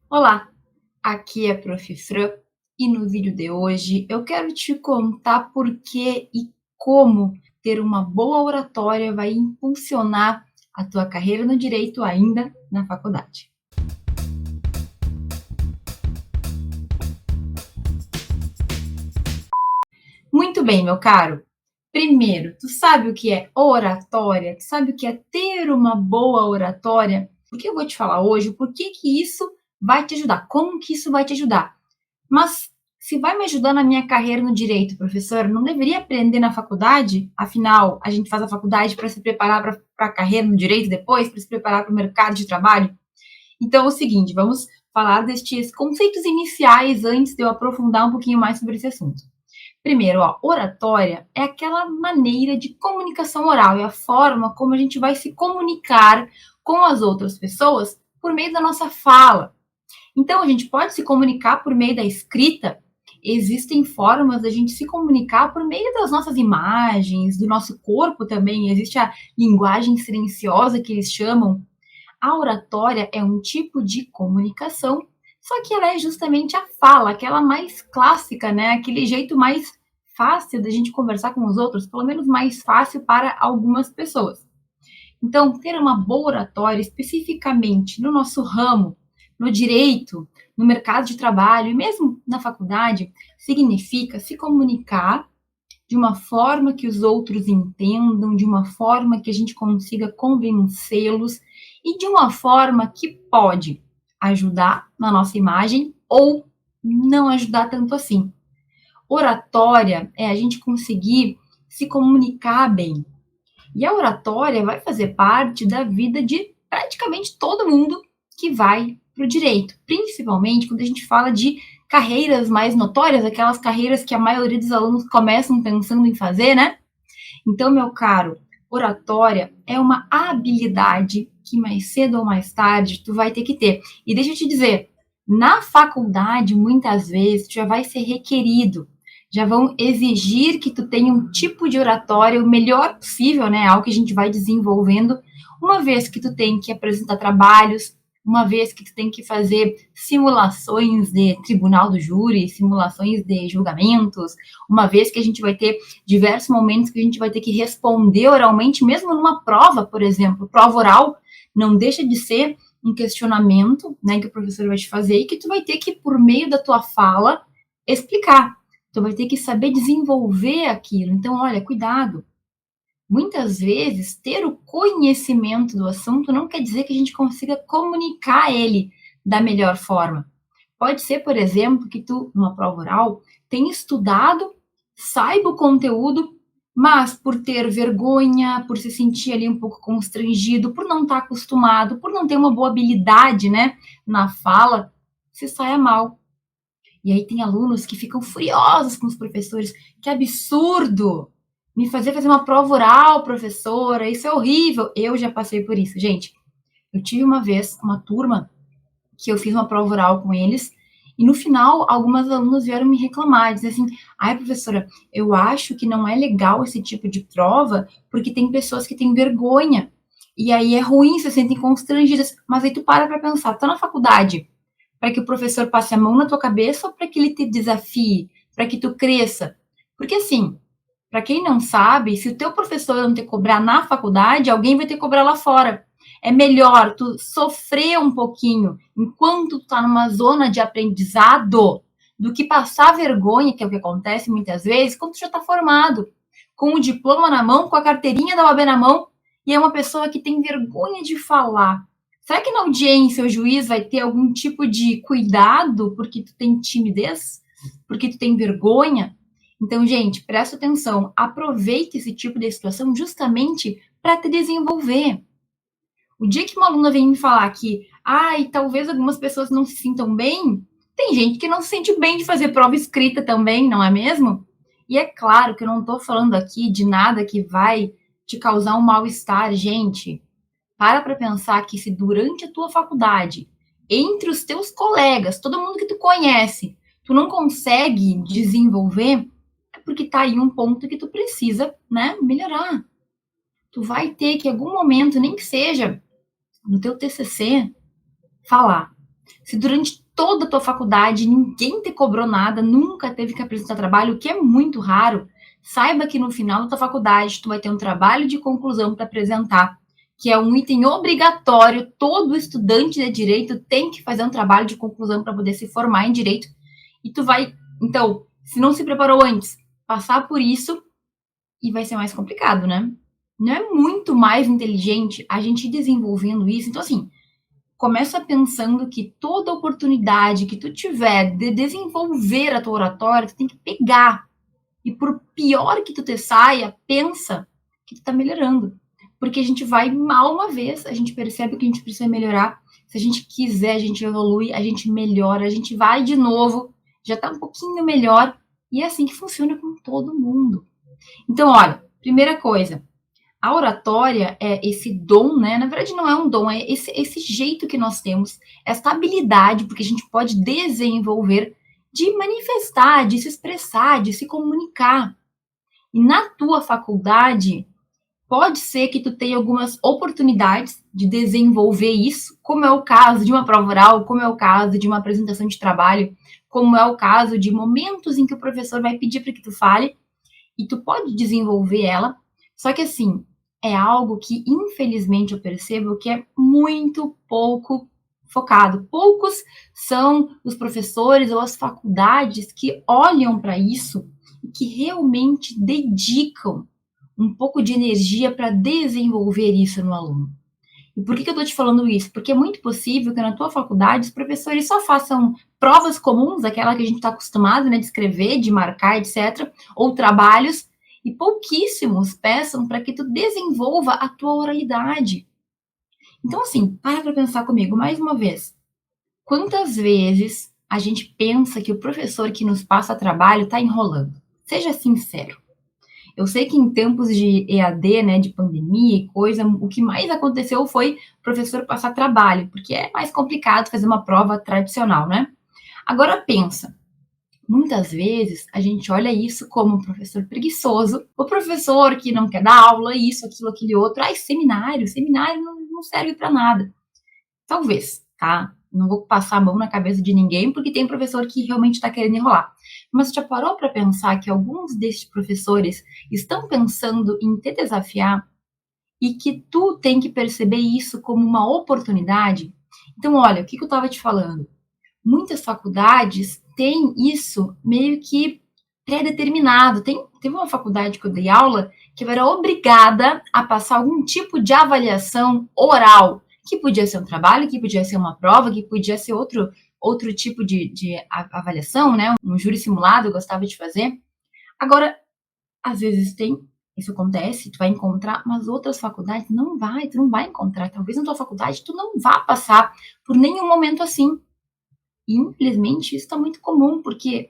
Olá, aqui é a Prof. Fran e no vídeo de hoje eu quero te contar por que e como ter uma boa oratória vai impulsionar a tua carreira no direito ainda na faculdade. Muito bem, meu caro. Primeiro, tu sabe o que é oratória? Tu sabe o que é ter uma boa oratória? Porque eu vou te falar hoje por que isso vai te ajudar, como que isso vai te ajudar. Mas se vai me ajudar na minha carreira no direito, professor, não deveria aprender na faculdade? Afinal, a gente faz a faculdade para se preparar para a carreira no direito depois, para se preparar para o mercado de trabalho? Então é o seguinte, vamos falar destes conceitos iniciais antes de eu aprofundar um pouquinho mais sobre esse assunto. Primeiro, oratória é aquela maneira de comunicação oral, é a forma como a gente vai se comunicar com as outras pessoas por meio da nossa fala. Então, a gente pode se comunicar por meio da escrita. Existem formas da gente se comunicar por meio das nossas imagens, do nosso corpo também. Existe a linguagem silenciosa que eles chamam. A oratória é um tipo de comunicação, só que ela é justamente a fala, aquela mais clássica, né? Aquele jeito mais fácil da gente conversar com os outros, pelo menos mais fácil para algumas pessoas. Então, ter uma boa oratória, especificamente no nosso ramo, no direito, no mercado de trabalho e mesmo na faculdade, significa se comunicar de uma forma que os outros entendam, de uma forma que a gente consiga convencê-los e de uma forma que pode ajudar na nossa imagem ou não ajudar tanto assim. Oratória é a gente conseguir se comunicar bem, e a oratória vai fazer parte da vida de praticamente todo mundo que vai para o direito, principalmente quando a gente fala de carreiras mais notórias, aquelas carreiras que a maioria dos alunos começam pensando em fazer, né? Então, meu caro, oratória é uma habilidade que mais cedo ou mais tarde tu vai ter que ter. E deixa eu te dizer, na faculdade, muitas vezes, tu já vai ser requerido, já vão exigir que tu tenha um tipo de oratória o melhor possível, né? Algo que a gente vai desenvolvendo, uma vez que tu tem que apresentar trabalhos, uma vez que tu tem que fazer simulações de tribunal do júri, simulações de julgamentos, uma vez que a gente vai ter diversos momentos que a gente vai ter que responder oralmente, mesmo numa prova, por exemplo, prova oral, não deixa de ser um questionamento, né, que o professor vai te fazer e que tu vai ter que, por meio da tua fala, explicar. Tu vai ter que saber desenvolver aquilo. Então, olha, cuidado. Muitas vezes, ter o conhecimento do assunto não quer dizer que a gente consiga comunicar ele da melhor forma. Pode ser, por exemplo, que tu, numa prova oral, tenha estudado, saiba o conteúdo, mas por ter vergonha, por se sentir ali um pouco constrangido, por não estar acostumado, por não ter uma boa habilidade, né, na fala, se saia mal. E aí tem alunos que ficam furiosos com os professores. Que absurdo! Me fazer uma prova oral, professora, isso é horrível. Eu já passei por isso. Gente, eu tive uma vez uma turma que eu fiz uma prova oral com eles, e no final, algumas alunas vieram me reclamar, dizer assim, ai, professora, eu acho que não é legal esse tipo de prova, porque tem pessoas que têm vergonha, e aí é ruim, se sentem constrangidas, mas aí tu para pensar, tá na faculdade, para que o professor passe a mão na tua cabeça ou para que ele te desafie, para que tu cresça? Porque assim, para quem não sabe, se o teu professor não te cobrar na faculdade, alguém vai te cobrar lá fora. É melhor tu sofrer um pouquinho enquanto tu tá numa zona de aprendizado do que passar vergonha, que é o que acontece muitas vezes, quando tu já tá formado, com o diploma na mão, com a carteirinha da OAB na mão, e é uma pessoa que tem vergonha de falar. Será que na audiência o juiz vai ter algum tipo de cuidado porque tu tem timidez? Porque tu tem vergonha? Então, gente, presta atenção, aproveite esse tipo de situação justamente para te desenvolver. O dia que uma aluna vem me falar que, talvez algumas pessoas não se sintam bem, tem gente que não se sente bem de fazer prova escrita também, não é mesmo? E é claro que eu não estou falando aqui de nada que vai te causar um mal-estar, gente. Para pensar que se durante a tua faculdade, entre os teus colegas, todo mundo que tu conhece, tu não consegue desenvolver, é porque tá aí um ponto que tu precisa, né, melhorar. Tu vai ter que, em algum momento, nem que seja no teu TCC, falar. Se durante toda a tua faculdade ninguém te cobrou nada, nunca teve que apresentar trabalho, o que é muito raro, saiba que no final da tua faculdade tu vai ter um trabalho de conclusão para apresentar, que é um item obrigatório, todo estudante de direito tem que fazer um trabalho de conclusão para poder se formar em direito, e tu vai, então, se não se preparou antes, passar por isso e vai ser mais complicado, né? Não é muito mais inteligente a gente ir desenvolvendo isso? Então, assim, começa pensando que toda oportunidade que tu tiver de desenvolver a tua oratória, tu tem que pegar. E por pior que tu te saia, pensa que tu tá melhorando. Porque a gente vai mal uma vez, a gente percebe que a gente precisa melhorar. Se a gente quiser, a gente evolui, a gente melhora, a gente vai de novo, já tá um pouquinho melhor. E é assim que funciona com todo mundo. Então, olha, primeira coisa, a oratória é esse dom, né? Na verdade, não é um dom, é esse jeito que nós temos, essa habilidade, porque a gente pode desenvolver, de manifestar, de se expressar, de se comunicar. E na tua faculdade, pode ser que tu tenha algumas oportunidades de desenvolver isso, como é o caso de uma prova oral, como é o caso de uma apresentação de trabalho, como é o caso de momentos em que o professor vai pedir para que tu fale, e tu pode desenvolver ela, só que assim, é algo que infelizmente eu percebo que é muito pouco focado. Poucos são os professores ou as faculdades que olham para isso e que realmente dedicam um pouco de energia para desenvolver isso no aluno. E por que eu estou te falando isso? Porque é muito possível que na tua faculdade os professores só façam provas comuns, aquela que a gente está acostumado, né, de escrever, de marcar, etc., ou trabalhos, e pouquíssimos peçam para que tu desenvolva a tua oralidade. Então, assim, para pensar comigo mais uma vez. Quantas vezes a gente pensa que o professor que nos passa trabalho está enrolando? Seja sincero. Eu sei que em tempos de EAD, né, de pandemia e coisa, o que mais aconteceu foi o professor passar trabalho, porque é mais complicado fazer uma prova tradicional, né? Agora pensa, muitas vezes a gente olha isso como um professor preguiçoso, o professor que não quer dar aula, isso, aquilo, aquele outro, seminário não serve para nada. Talvez, tá? Não vou passar a mão na cabeça de ninguém, porque tem professor que realmente está querendo enrolar. Mas já parou para pensar que alguns destes professores estão pensando em te desafiar e que tu tem que perceber isso como uma oportunidade? Então, olha, o que eu estava te falando? Muitas faculdades têm isso meio que pré-determinado. Teve uma faculdade que eu dei aula que eu era obrigada a passar algum tipo de avaliação oral, que podia ser um trabalho, que podia ser uma prova, que podia ser outro tipo de avaliação, né? Um júri simulado eu gostava de fazer. Agora, às vezes isso acontece, tu vai encontrar, mas outras faculdades tu não vai encontrar. Talvez na tua faculdade tu não vá passar por nenhum momento assim. E, infelizmente, isso está muito comum, porque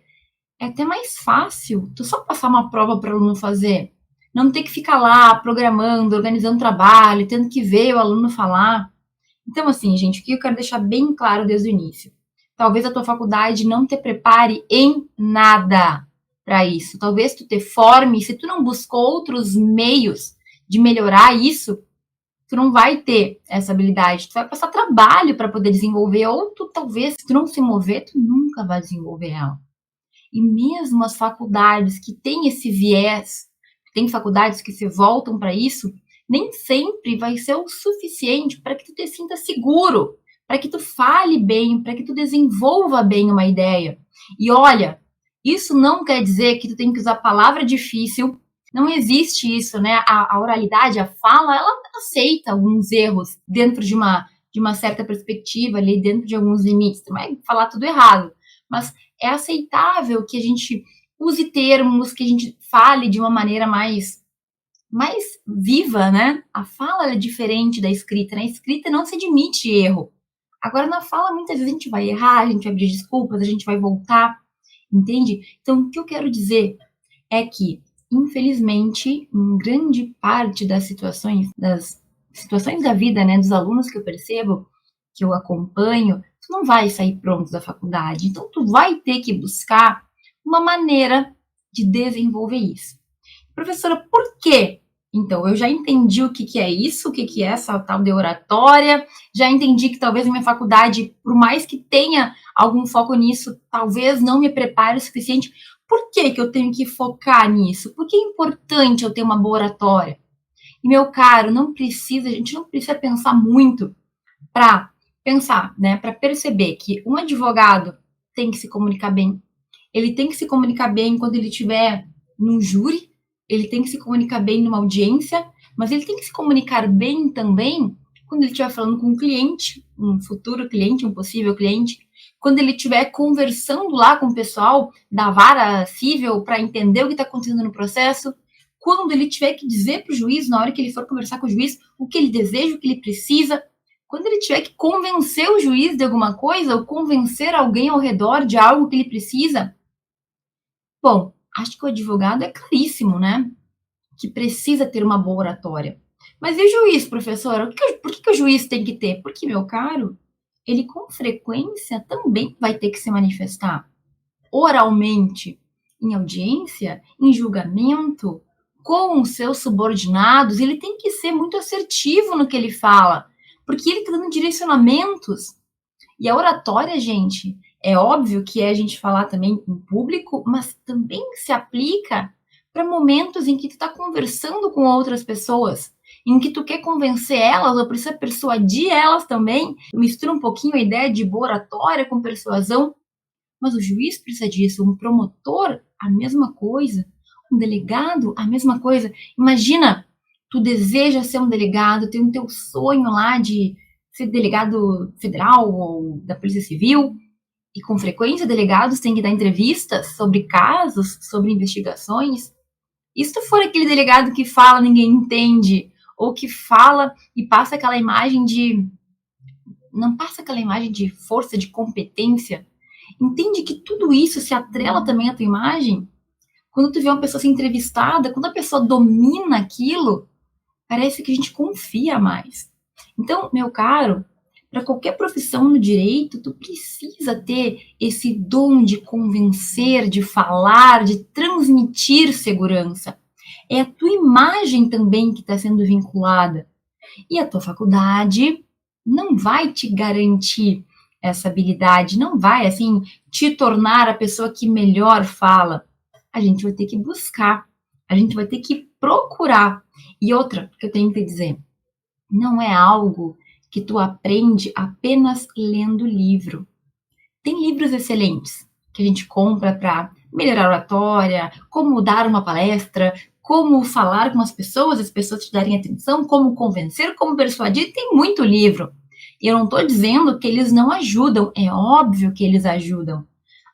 é até mais fácil tu só passar uma prova para o aluno fazer. Não ter que ficar lá programando, organizando trabalho, tendo que ver o aluno falar. Então, assim, gente, o que eu quero deixar bem claro desde o início? Talvez a tua faculdade não te prepare em nada para isso. Talvez tu te forme, se tu não buscou outros meios de melhorar isso, tu não vai ter essa habilidade, tu vai passar trabalho para poder desenvolver, ou tu talvez, se tu não se mover, tu nunca vai desenvolver ela. E mesmo as faculdades que têm esse viés, tem faculdades que se voltam para isso, nem sempre vai ser o suficiente para que tu te sinta seguro, para que tu fale bem, para que tu desenvolva bem uma ideia. E olha, isso não quer dizer que tu tem que usar palavra difícil. Não existe isso, né? A oralidade, a fala, ela aceita alguns erros dentro de uma certa perspectiva ali, dentro de alguns limites. Tu vai falar tudo errado, mas é aceitável que a gente use termos, que a gente fale de uma maneira mais viva, né? A fala é diferente da escrita. Na escrita não se admite erro. Agora, na fala, muitas vezes a gente vai errar, a gente vai pedir desculpas, a gente vai voltar, entende? Então, o que eu quero dizer é que, infelizmente, em grande parte das situações da vida, né, dos alunos que eu percebo, que eu acompanho, tu não vai sair pronto da faculdade. Então, tu vai ter que buscar uma maneira de desenvolver isso. Professora, por que, Então, eu já entendi o que, que é isso, o que, que é essa tal de oratória, já entendi que talvez a minha faculdade, por mais que tenha algum foco nisso, talvez não me prepare o suficiente. Por que, que eu tenho que focar nisso? Por que é importante eu ter uma boa oratória? E, meu caro, não precisa, a gente não precisa pensar muito para pensar, né, para perceber que um advogado tem que se comunicar bem. Ele tem que se comunicar bem quando ele estiver num júri, ele tem que se comunicar bem numa audiência, mas ele tem que se comunicar bem também quando ele estiver falando com um cliente, um futuro cliente, um possível cliente, quando ele estiver conversando lá com o pessoal da vara civil para entender o que está acontecendo no processo, quando ele tiver que dizer para o juiz, na hora que ele for conversar com o juiz, o que ele deseja, o que ele precisa, quando ele tiver que convencer o juiz de alguma coisa ou convencer alguém ao redor de algo que ele precisa. Bom, acho que o advogado é claríssimo, né? Que precisa ter uma boa oratória. Mas e o juiz, professora? Por que o juiz tem que ter? Porque, meu caro, ele com frequência também vai ter que se manifestar oralmente, em audiência, em julgamento, com os seus subordinados. Ele tem que ser muito assertivo no que ele fala, porque ele está dando direcionamentos. E a oratória, gente, é óbvio que é a gente falar também em público, mas também se aplica para momentos em que tu está conversando com outras pessoas, em que tu quer convencer elas ou precisa persuadir elas também. Mistura um pouquinho a ideia de boa oratória com persuasão, mas o juiz precisa disso, um promotor, a mesma coisa, um delegado, a mesma coisa. Imagina, tu deseja ser um delegado, tem o teu sonho lá de ser delegado federal ou da Polícia Civil, e com frequência delegados têm que dar entrevistas sobre casos, sobre investigações. E se tu for aquele delegado que fala, ninguém entende, ou que fala e passa aquela imagem de... não passa aquela imagem de força, de competência, entende que tudo isso se atrela também à tua imagem? Quando tu vê uma pessoa ser entrevistada, quando a pessoa domina aquilo, parece que a gente confia mais. Então, meu caro, para qualquer profissão no direito, tu precisa ter esse dom de convencer, de falar, de transmitir segurança. É a tua imagem também que está sendo vinculada. E a tua faculdade não vai te garantir essa habilidade, não vai, assim, te tornar a pessoa que melhor fala. A gente vai ter que buscar, a gente vai ter que procurar. E outra que eu tenho que dizer, não é algo que tu aprende apenas lendo livro. Tem livros excelentes que a gente compra para melhorar a oratória, como dar uma palestra, como falar com as pessoas te darem atenção, como convencer, como persuadir. Tem muito livro. E eu não estou dizendo que eles não ajudam, é óbvio que eles ajudam.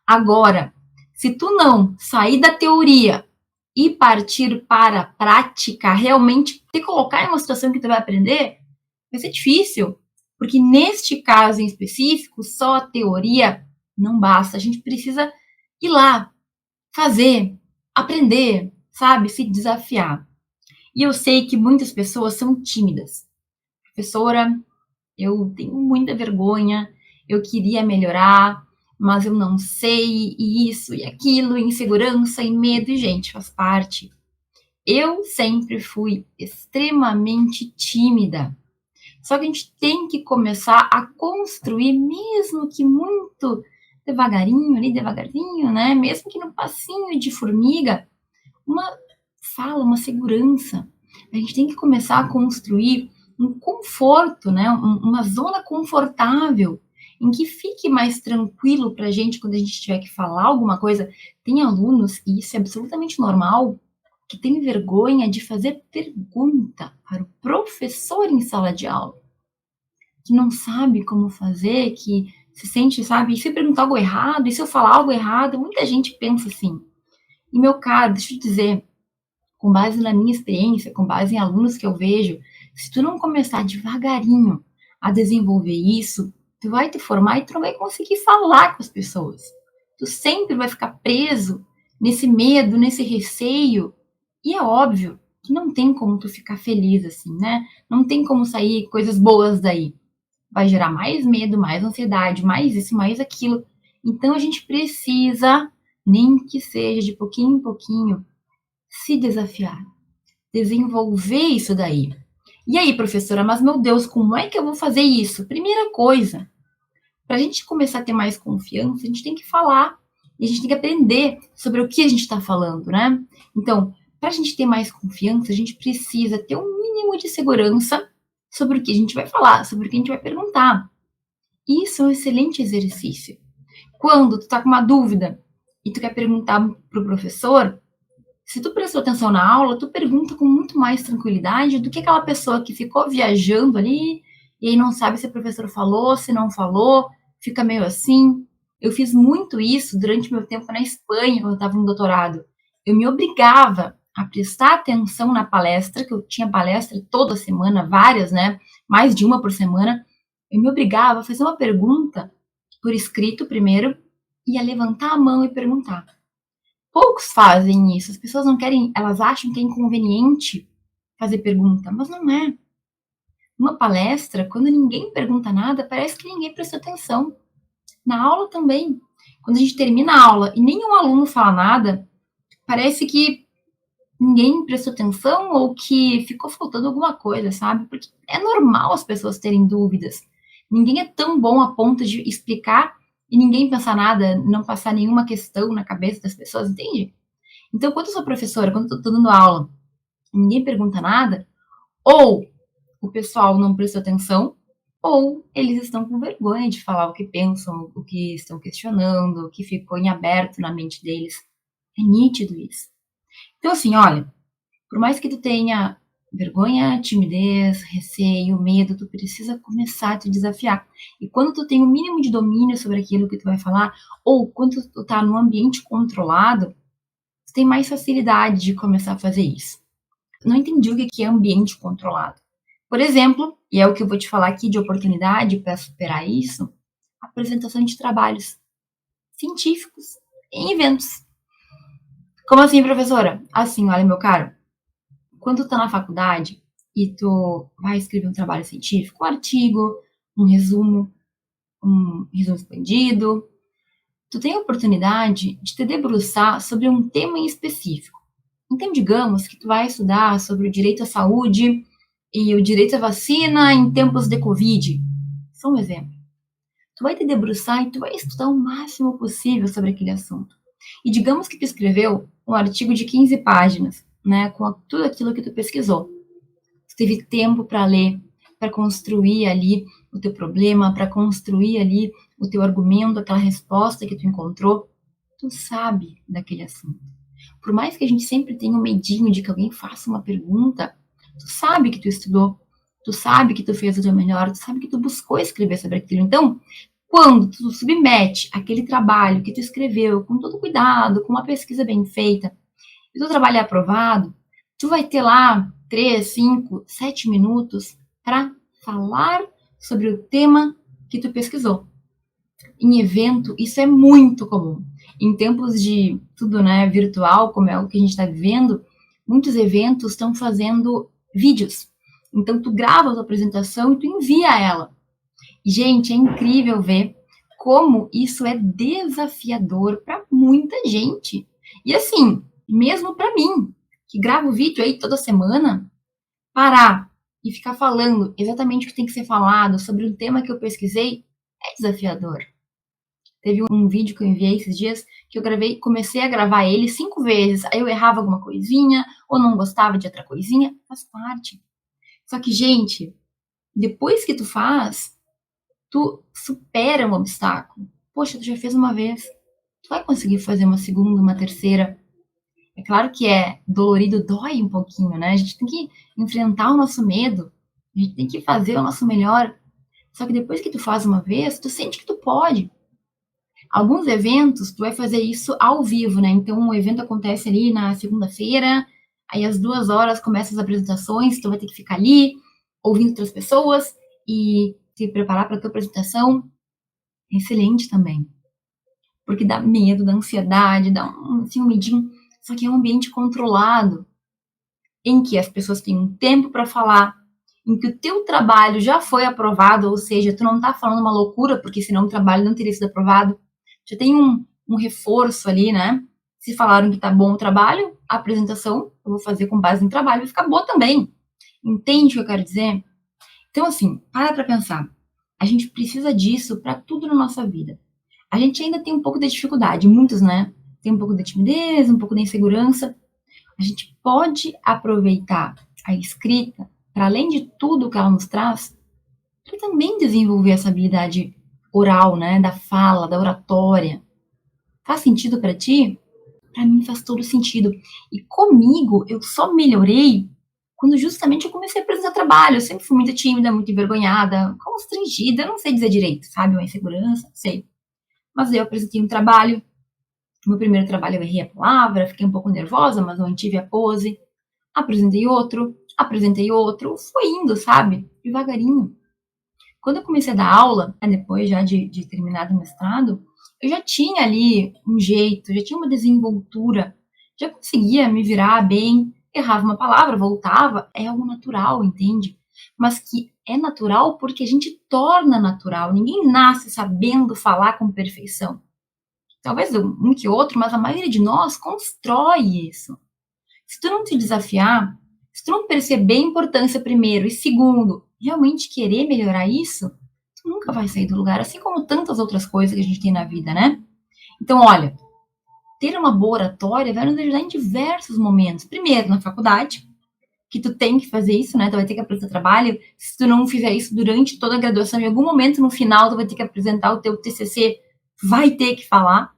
Agora, se tu não sair da teoria e partir para a prática, realmente te colocar em uma situação que tu vai aprender, vai ser difícil. Porque neste caso em específico, só a teoria não basta. A gente precisa ir lá, fazer, aprender, sabe? Se desafiar. E eu sei que muitas pessoas são tímidas. Professora, eu tenho muita vergonha, eu queria melhorar, mas eu não sei, e isso e aquilo, insegurança e medo, e gente, faz parte. Eu sempre fui extremamente tímida. Só que a gente tem que começar a construir, mesmo que muito devagarinho, ali devagarzinho, né? Mesmo que no passinho de formiga, uma fala, uma segurança. A gente tem que começar a construir um conforto, né? Uma zona confortável em que fique mais tranquilo para a gente quando a gente tiver que falar alguma coisa. Tem alunos, e isso é absolutamente normal, que tem vergonha de fazer pergunta para o professor em sala de aula, que não sabe como fazer, que se sente, sabe, e se eu perguntar algo errado, e se eu falar algo errado, muita gente pensa assim. E, meu caro, deixa eu te dizer, com base na minha experiência, com base em alunos que eu vejo, se tu não começar devagarinho a desenvolver isso, tu vai te formar e tu não vai conseguir falar com as pessoas. Tu sempre vai ficar preso nesse medo, nesse receio. E é óbvio que não tem como tu ficar feliz assim, né? Não tem como sair coisas boas daí. Vai gerar mais medo, mais ansiedade, mais isso, mais aquilo. Então a gente precisa, nem que seja de pouquinho em pouquinho, se desafiar, desenvolver isso daí. E aí, professora, mas meu Deus, como é que eu vou fazer isso? Primeira coisa, para a gente começar a ter mais confiança, a gente tem que falar e a gente tem que aprender sobre o que a gente está falando, né? Então, para a gente ter mais confiança, a gente precisa ter um mínimo de segurança sobre o que a gente vai falar, sobre o que a gente vai perguntar. Isso é um excelente exercício. Quando tu tá com uma dúvida e tu quer perguntar pro professor, se tu prestou atenção na aula, tu pergunta com muito mais tranquilidade do que aquela pessoa que ficou viajando ali e aí não sabe se o professor falou, se não falou, fica meio assim. Eu fiz muito isso durante meu tempo na Espanha, quando eu estava no doutorado. Eu me obrigava a prestar atenção na palestra, que eu tinha palestra toda semana, várias, né? Mais de uma por semana. Eu me obrigava a fazer uma pergunta por escrito primeiro e a levantar a mão e perguntar. Poucos fazem isso. As pessoas não querem, elas acham que é inconveniente fazer pergunta, mas não é. Numa palestra, quando ninguém pergunta nada, parece que ninguém prestou atenção. Na aula também. Quando a gente termina a aula e nenhum aluno fala nada, parece que ninguém prestou atenção ou que ficou faltando alguma coisa, sabe? Porque é normal as pessoas terem dúvidas. Ninguém é tão bom a ponto de explicar e ninguém pensar nada, não passar nenhuma questão na cabeça das pessoas, entende? Então, quando eu sou professora, quando eu tô dando aula, e ninguém pergunta nada, ou o pessoal não prestou atenção, ou eles estão com vergonha de falar o que pensam, o que estão questionando, o que ficou em aberto na mente deles. É nítido isso. Então, assim, olha, por mais que tu tenha vergonha, timidez, receio, medo, tu precisa começar a te desafiar. E quando tu tem o mínimo de domínio sobre aquilo que tu vai falar, ou quando tu tá num ambiente controlado, tu tem mais facilidade de começar a fazer isso. Não entendi o que é ambiente controlado. Por exemplo, e é o que eu vou te falar aqui de oportunidade para superar isso, apresentação de trabalhos científicos em eventos. Como assim, professora? Assim, olha, meu caro, quando tu tá na faculdade e tu vai escrever um trabalho científico, um artigo, um resumo expandido, tu tem a oportunidade de te debruçar sobre um tema em específico. Então, digamos que tu vai estudar sobre o direito à saúde e o direito à vacina em tempos de Covid. Só um exemplo. Tu vai te debruçar e tu vai estudar o máximo possível sobre aquele assunto. E digamos que tu escreveu um artigo de 15 páginas, né, com tudo aquilo que tu pesquisou. Tu teve tempo para ler, para construir ali o teu problema, para construir ali o teu argumento, aquela resposta que tu encontrou. Tu sabe daquele assunto. Por mais que a gente sempre tenha um medinho de que alguém faça uma pergunta, tu sabe que tu estudou, tu sabe que tu fez o teu melhor, tu sabe que tu buscou escrever sobre aquilo. Então, quando tu submete aquele trabalho que tu escreveu com todo cuidado, com uma pesquisa bem feita, e o teu trabalho é aprovado, tu vai ter lá 3, 5, 7 minutos para falar sobre o tema que tu pesquisou. Em evento, isso é muito comum. Em tempos de tudo, né, virtual, como é o que a gente está vivendo, muitos eventos estão fazendo vídeos. Então, tu grava a tua apresentação e tu envia ela. Gente, é incrível ver como isso é desafiador para muita gente. E assim, mesmo para mim, que gravo vídeo aí toda semana, parar e ficar falando exatamente o que tem que ser falado sobre um tema que eu pesquisei é desafiador. Teve um vídeo que eu enviei esses dias que eu gravei, comecei a gravar ele 5 vezes. Aí eu errava alguma coisinha, ou não gostava de outra coisinha, faz parte. Só que, gente, depois que tu faz, tu supera um obstáculo. Poxa, tu já fez uma vez, tu vai conseguir fazer uma segunda, uma terceira. É claro que é dolorido, dói um pouquinho, né? A gente tem que enfrentar o nosso medo, a gente tem que fazer o nosso melhor. Só que depois que tu faz uma vez, tu sente que tu pode. Alguns eventos, tu vai fazer isso ao vivo, né? Então, o evento acontece ali na segunda-feira, aí às 2 horas começam as apresentações, tu vai ter que ficar ali, ouvindo outras pessoas e se preparar para a tua apresentação. É excelente também. Porque dá medo, dá ansiedade, dá assim, um medinho. Só que é um ambiente controlado, em que as pessoas têm um tempo para falar, em que o teu trabalho já foi aprovado, ou seja, tu não tá falando uma loucura, porque senão o trabalho não teria sido aprovado. Já tem um reforço ali, né? Se falaram que tá bom o trabalho, a apresentação, eu vou fazer com base no trabalho, vai ficar boa também. Entende o que eu quero dizer? Então, assim, para pensar. A gente precisa disso para tudo na nossa vida. A gente ainda tem um pouco de dificuldade, muitos, né? Tem um pouco de timidez, um pouco de insegurança. A gente pode aproveitar a escrita, para além de tudo que ela nos traz, para também desenvolver essa habilidade oral, né? Da fala, da oratória. Faz sentido para ti? Para mim faz todo sentido. E comigo, eu só melhorei quando justamente eu comecei a apresentar trabalho. Eu sempre fui muito tímida, muito envergonhada, constrangida, não sei dizer direito, sabe? Uma insegurança, não sei. Mas eu apresentei um trabalho. No meu primeiro trabalho eu errei a palavra, fiquei um pouco nervosa, mas não mantive a pose. Apresentei outro, foi indo, sabe? Devagarinho. Quando eu comecei a dar aula, depois já de terminado o mestrado, eu já tinha ali um jeito, já tinha uma desenvoltura, já conseguia me virar bem, errava uma palavra, voltava, é algo natural, entende? Mas que é natural porque a gente torna natural, ninguém nasce sabendo falar com perfeição. Talvez um que outro, mas a maioria de nós constrói isso. Se tu não te desafiar, se tu não perceber a importância primeiro e segundo, realmente querer melhorar isso, tu nunca vai sair do lugar, assim como tantas outras coisas que a gente tem na vida, né? Então, olha, ter uma boa oratória vai nos ajudar em diversos momentos. Primeiro, na faculdade, que tu tem que fazer isso, né? Tu vai ter que apresentar trabalho. Se tu não fizer isso durante toda a graduação, em algum momento no final tu vai ter que apresentar o teu TCC, vai ter que falar.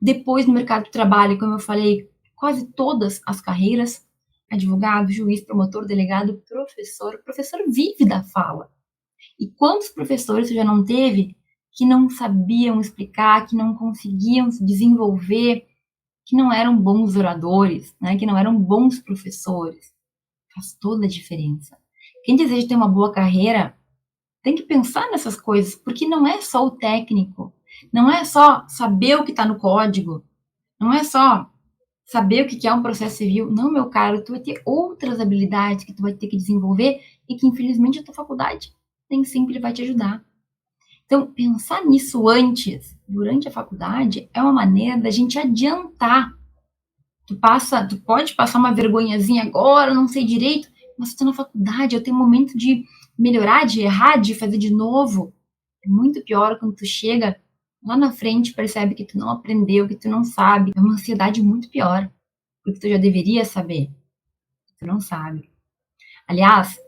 Depois, no mercado de trabalho, como eu falei, quase todas as carreiras, advogado, juiz, promotor, delegado, professor, o professor vive da fala. E quantos professores você já não teve que não sabiam explicar, que não conseguiam se desenvolver, que não eram bons oradores, né? Que não eram bons professores? Faz toda a diferença. Quem deseja ter uma boa carreira tem que pensar nessas coisas, porque não é só o técnico, não é só saber o que está no código, não é só saber o que é um processo civil. Não, meu caro, tu vai ter outras habilidades que tu vai ter que desenvolver e que, infelizmente, a tua faculdade nem sempre vai te ajudar. Então, pensar nisso antes, durante a faculdade, é uma maneira da gente adiantar. Tu pode passar uma vergonhazinha agora, não sei direito, mas tu tá na faculdade, eu tenho um momento de melhorar, de errar, de fazer de novo. É muito pior quando tu chega lá na frente e percebe que tu não aprendeu, que tu não sabe. É uma ansiedade muito pior, porque tu já deveria saber. Tu não sabe. Aliás,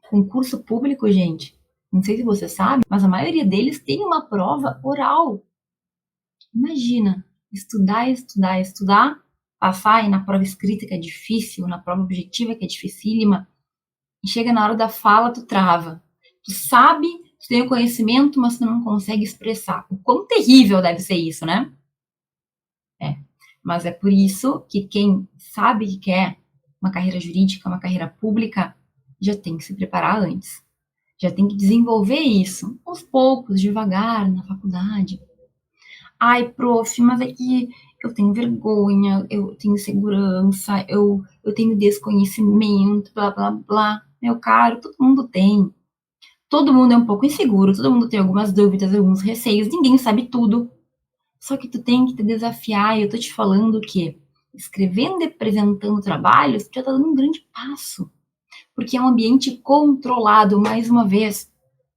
concurso público, gente, não sei se você sabe, mas a maioria deles tem uma prova oral. Imagina, estudar, estudar, estudar, passar aí na prova escrita que é difícil, na prova objetiva que é dificílima, e chega na hora da fala, tu trava. Tu sabe, tu tem o conhecimento, mas tu não consegue expressar. O quão terrível deve ser isso, né? Mas é por isso que quem sabe que quer uma carreira jurídica, uma carreira pública, já tem que se preparar antes. Já tem que desenvolver isso, aos poucos, devagar, na faculdade. Ai, prof, mas é que eu tenho vergonha, eu tenho insegurança, eu tenho desconhecimento, blá, blá, blá. Meu caro, todo mundo tem. Todo mundo é um pouco inseguro, todo mundo tem algumas dúvidas, alguns receios, ninguém sabe tudo. Só que tu tem que te desafiar, e eu tô te falando que escrevendo e apresentando trabalhos, tu já tá dando um grande passo. Porque é um ambiente controlado, mais uma vez.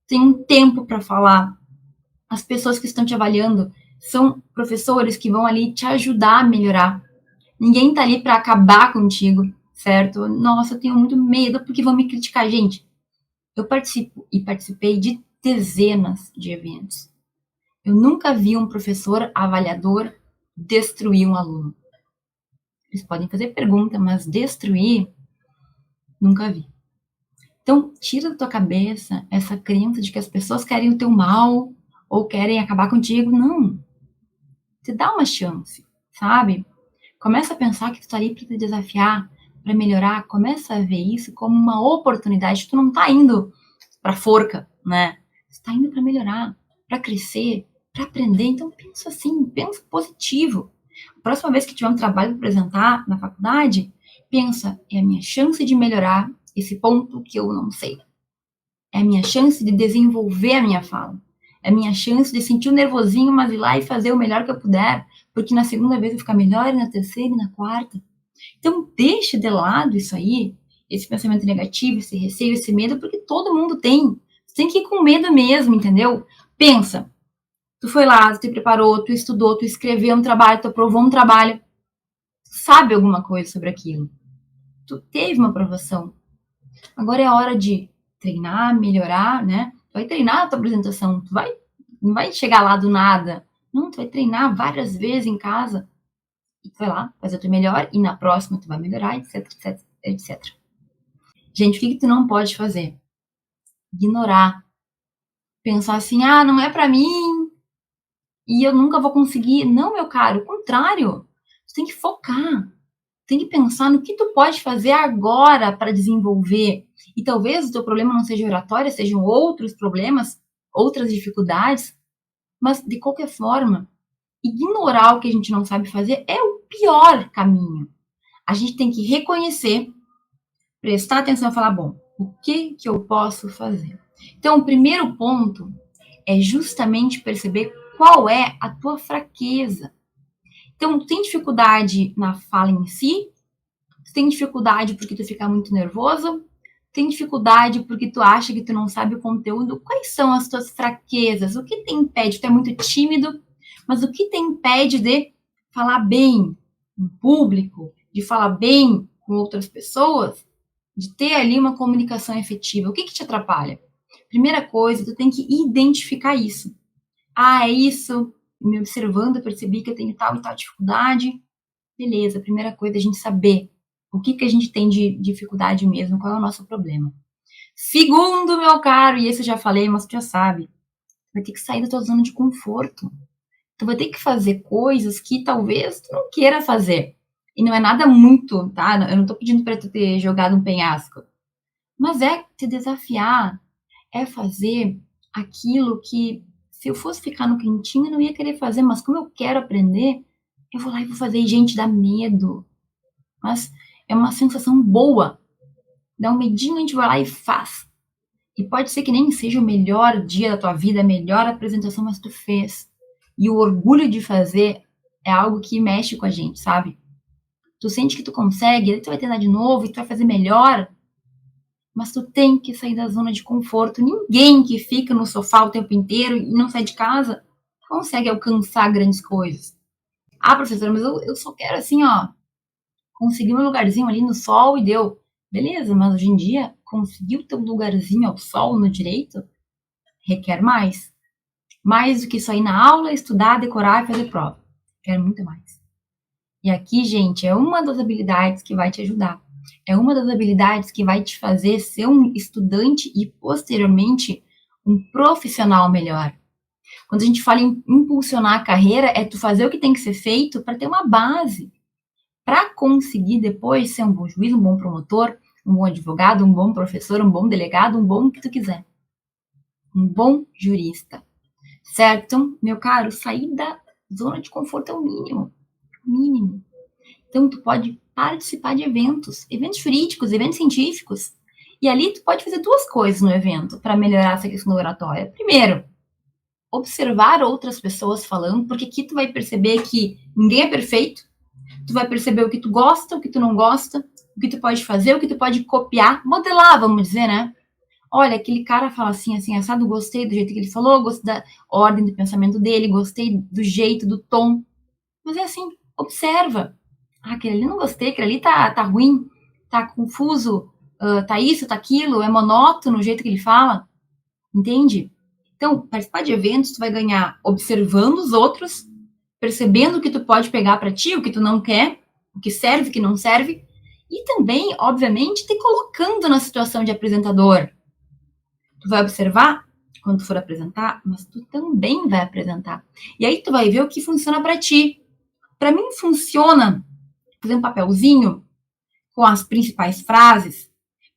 Tem um tempo para falar. As pessoas que estão te avaliando são professores que vão ali te ajudar a melhorar. Ninguém tá ali para acabar contigo, certo? Nossa, eu tenho muito medo porque vão me criticar. Gente, eu participo e participei de dezenas de eventos. Eu nunca vi um professor avaliador destruir um aluno. Eles podem fazer pergunta, mas destruir, nunca vi. Então, tira da tua cabeça essa crença de que as pessoas querem o teu mal ou querem acabar contigo. Não. Te dá uma chance, sabe? Começa a pensar que tu tá ali para te desafiar, para melhorar. Começa a ver isso como uma oportunidade. Tu não tá indo pra forca, né? Tu tá indo para melhorar, para crescer, para aprender. Então, pensa assim, pensa positivo. A próxima vez que tiver um trabalho para apresentar na faculdade, pensa, é a minha chance de melhorar esse ponto que eu não sei. É a minha chance de desenvolver a minha fala. É a minha chance de sentir o nervosinho, mas ir lá e fazer o melhor que eu puder, porque na segunda vez eu ficar melhor, e na terceira e na quarta. Então, deixa de lado isso aí, esse pensamento negativo, esse receio, esse medo, porque todo mundo tem. Você tem que ir com medo mesmo, entendeu? Pensa, tu foi lá, tu te preparou, tu estudou, tu escreveu um trabalho, tu aprovou um trabalho, tu sabe alguma coisa sobre aquilo. Tu teve uma aprovação. Agora é a hora de treinar, melhorar, né? Tu vai treinar a tua apresentação, não vai chegar lá do nada. Não, tu vai treinar várias vezes em casa. E tu vai lá, fazer o teu melhor, e na próxima tu vai melhorar, etc, etc, etc. Gente, o que tu não pode fazer? Ignorar. Pensar assim, ah, não é pra mim, e eu nunca vou conseguir. Não, meu caro, o contrário. Tu tem que focar. Tem que pensar no que tu pode fazer agora para desenvolver. E talvez o teu problema não seja oratória, sejam outros problemas, outras dificuldades, mas de qualquer forma, ignorar o que a gente não sabe fazer é o pior caminho. A gente tem que reconhecer, prestar atenção e falar, bom, o que eu posso fazer? Então, o primeiro ponto é justamente perceber qual é a tua fraqueza. Então, tu tem dificuldade na fala em si? Tu tem dificuldade porque tu fica muito nervoso? Tem dificuldade porque tu acha que tu não sabe o conteúdo? Quais são as tuas fraquezas? O que te impede? Tu é muito tímido, mas o que te impede de falar bem em público, de falar bem com outras pessoas, de ter ali uma comunicação efetiva? O que te atrapalha? Primeira coisa, tu tem que identificar isso. Ah, é isso, me observando, eu percebi que eu tenho tal e tal dificuldade. Beleza, primeira coisa é a gente saber o que a gente tem de dificuldade mesmo, qual é o nosso problema. Segundo, meu caro, e esse eu já falei, mas tu já sabe, vai ter que sair da tua zona de conforto. Tu vai ter que fazer coisas que talvez tu não queira fazer. E não é nada muito, tá? Eu não tô pedindo pra tu ter jogado um penhasco. Mas é te desafiar, é fazer aquilo que, se eu fosse ficar no quentinho, eu não ia querer fazer, mas como eu quero aprender, eu vou lá e vou fazer. E, gente, dá medo. Mas é uma sensação boa. Dá um medinho, a gente vai lá e faz. E pode ser que nem seja o melhor dia da tua vida, a melhor apresentação, mas tu fez. E o orgulho de fazer é algo que mexe com a gente, sabe? Tu sente que tu consegue, aí tu vai tentar de novo e tu vai fazer melhor, mas tu tem que sair da zona de conforto. Ninguém que fica no sofá o tempo inteiro e não sai de casa consegue alcançar grandes coisas. Ah, professora, mas eu só quero assim, ó, conseguir um lugarzinho ali no sol e deu. Beleza, mas hoje em dia, conseguir o teu lugarzinho ao sol no direito requer mais. Mais do que só ir na aula, estudar, decorar e fazer prova. Requer muito mais. E aqui, gente, é uma das habilidades que vai te ajudar. É uma das habilidades que vai te fazer ser um estudante e, posteriormente, um profissional melhor. Quando a gente fala em impulsionar a carreira, é tu fazer o que tem que ser feito para ter uma base. Para conseguir depois ser um bom juiz, um bom promotor, um bom advogado, um bom professor, um bom delegado, um bom o que tu quiser. Um bom jurista. Certo? Então, meu caro, sair da zona de conforto é o mínimo. Mínimo. Então, tu pode participar de eventos jurídicos, eventos científicos. E ali tu pode fazer duas coisas no evento para melhorar essa questão oratória. Primeiro, observar outras pessoas falando, porque aqui tu vai perceber que ninguém é perfeito. Tu vai perceber o que tu gosta, o que tu não gosta, o que tu pode fazer, o que tu pode copiar, modelar, vamos dizer, né? Olha, aquele cara fala assim, assim, assado, gostei do jeito que ele falou, gostei da ordem de pensamento dele, gostei do jeito, do tom. Mas é assim, observa. Ah, aquele ali não gostei, aquele ali tá ruim, tá confuso, tá isso, tá aquilo, é monótono o jeito que ele fala. Entende? Então, participar de eventos, tu vai ganhar observando os outros, percebendo o que tu pode pegar para ti, o que tu não quer, o que serve, o que não serve, e também, obviamente, te colocando na situação de apresentador. Tu vai observar quando tu for apresentar, mas tu também vai apresentar. E aí tu vai ver o que funciona para ti. Para mim funciona fazer um papelzinho com as principais frases.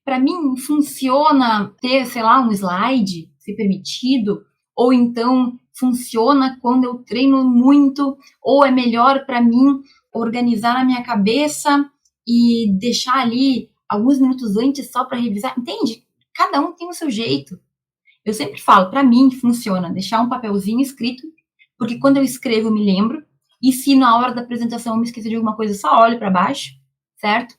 Para mim funciona ter, sei lá, um slide, se permitido, ou então funciona quando eu treino muito, ou é melhor para mim organizar na minha cabeça e deixar ali alguns minutos antes só para revisar. Entende? Cada um tem o seu jeito. Eu sempre falo, para mim funciona deixar um papelzinho escrito, porque quando eu escrevo eu me lembro, e se na hora da apresentação eu me esquecer de alguma coisa, só olho para baixo, certo?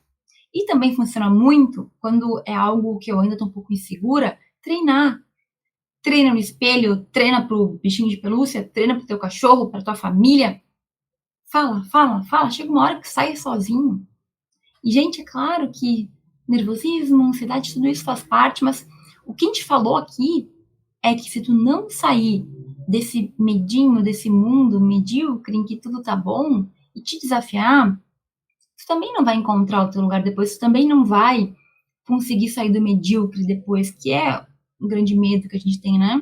E também funciona muito quando é algo que eu ainda tô um pouco insegura, treinar. Treina no espelho, treina pro bichinho de pelúcia, treina pro teu cachorro, pra tua família. Fala, fala, fala, chega uma hora que sai sozinho. E, gente, é claro que nervosismo, ansiedade, tudo isso faz parte, mas o que a gente falou aqui é que se tu não sair desse medinho, desse mundo medíocre em que tudo tá bom e te desafiar, tu também não vai encontrar o teu lugar depois, tu também não vai conseguir sair do medíocre depois, que é um grande medo que a gente tem, né?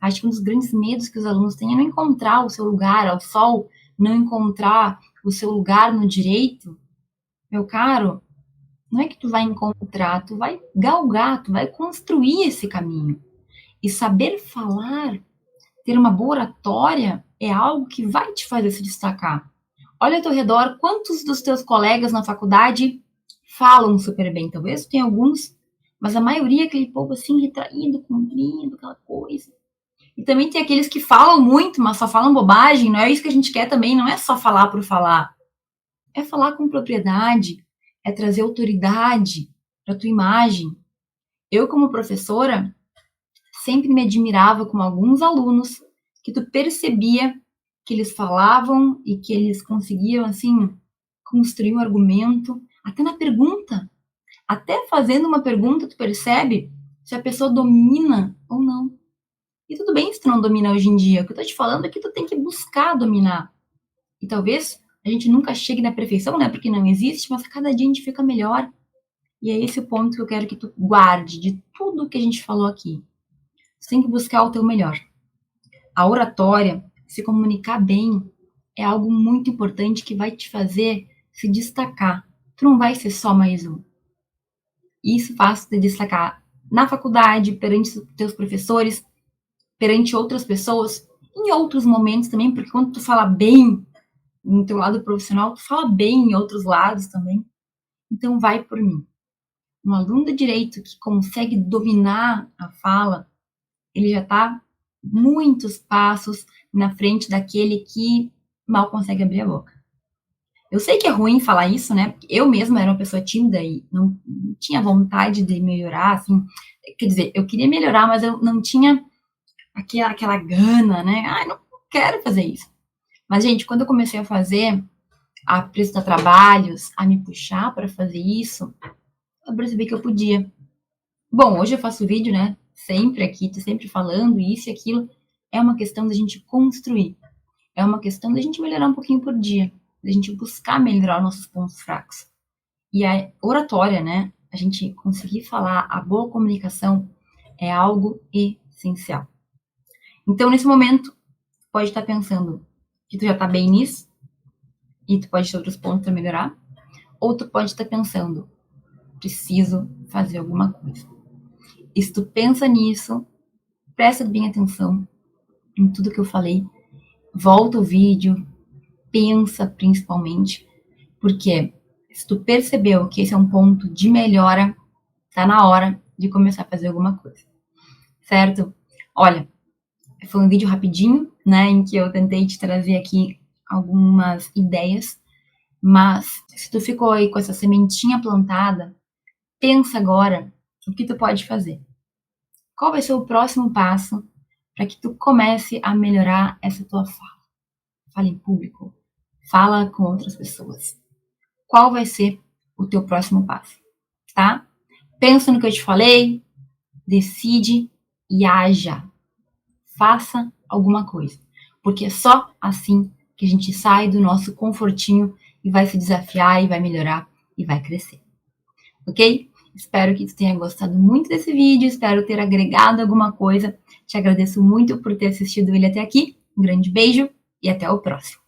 Acho que um dos grandes medos que os alunos têm é não encontrar o seu lugar ao sol, não encontrar o seu lugar no direito. Meu caro, não é que tu vai encontrar, tu vai galgar, tu vai construir esse caminho. E saber falar, ter uma boa oratória, é algo que vai te fazer se destacar. Olha ao teu redor, quantos dos teus colegas na faculdade falam super bem? Talvez tenha alguns, mas a maioria é aquele povo assim, retraído, comprido, aquela coisa. E também tem aqueles que falam muito, mas só falam bobagem, não é isso que a gente quer também, não é só falar por falar. É falar com propriedade, é trazer autoridade para tua imagem. Eu, como professora, sempre me admirava com alguns alunos que tu percebia que eles falavam e que eles conseguiam, assim, construir um argumento, até na pergunta. Até fazendo uma pergunta, tu percebe se a pessoa domina ou não. E tudo bem se tu não domina hoje em dia. O que eu tô te falando é que tu tem que buscar dominar. E talvez a gente nunca chegue na perfeição, né? Porque não existe, mas a cada dia a gente fica melhor. E é esse o ponto que eu quero que tu guarde de tudo que a gente falou aqui. Tu tem que buscar o teu melhor. A oratória, se comunicar bem, é algo muito importante que vai te fazer se destacar. Tu não vai ser só mais um. Isso faz te destacar na faculdade, perante os teus professores, perante outras pessoas, em outros momentos também, porque quando tu fala bem no teu lado profissional, tu fala bem em outros lados também. Então vai por mim. Um aluno de direito que consegue dominar a fala, ele já está muitos passos na frente daquele que mal consegue abrir a boca. Eu sei que é ruim falar isso, né? Porque eu mesma era uma pessoa tímida e não tinha vontade de melhorar, assim. Quer dizer, eu queria melhorar, mas eu não tinha aquela gana, né? Ai, não quero fazer isso. Mas, gente, quando eu comecei a fazer, a apresentar trabalhos, a me puxar para fazer isso, eu percebi que eu podia. Bom, hoje eu faço vídeo, né? Sempre aqui, tô sempre falando isso e aquilo. É uma questão da gente construir. É uma questão da gente melhorar um pouquinho por dia. Da gente buscar melhorar os nossos pontos fracos. E a oratória, né? A gente conseguir falar, a boa comunicação é algo essencial. Então, nesse momento, pode estar pensando que tu já tá bem nisso, e tu pode ter outros pontos para melhorar, ou tu pode estar pensando, preciso fazer alguma coisa. E se tu pensa nisso, presta bem atenção em tudo que eu falei, volta o vídeo, pensa principalmente, porque se tu percebeu que esse é um ponto de melhora, tá na hora de começar a fazer alguma coisa, certo? Olha, foi um vídeo rapidinho, né, em que eu tentei te trazer aqui algumas ideias, mas se tu ficou aí com essa sementinha plantada, pensa agora o que tu pode fazer. Qual vai ser o próximo passo para que tu comece a melhorar essa tua fala? Fala em público, fala com outras pessoas. Qual vai ser o teu próximo passo, tá? Pensa no que eu te falei, decide e haja. Faça alguma coisa, porque é só assim que a gente sai do nosso confortinho e vai se desafiar e vai melhorar e vai crescer, ok? Espero que tu tenha gostado muito desse vídeo, espero ter agregado alguma coisa. Te agradeço muito por ter assistido ele até aqui. Um grande beijo e até o próximo.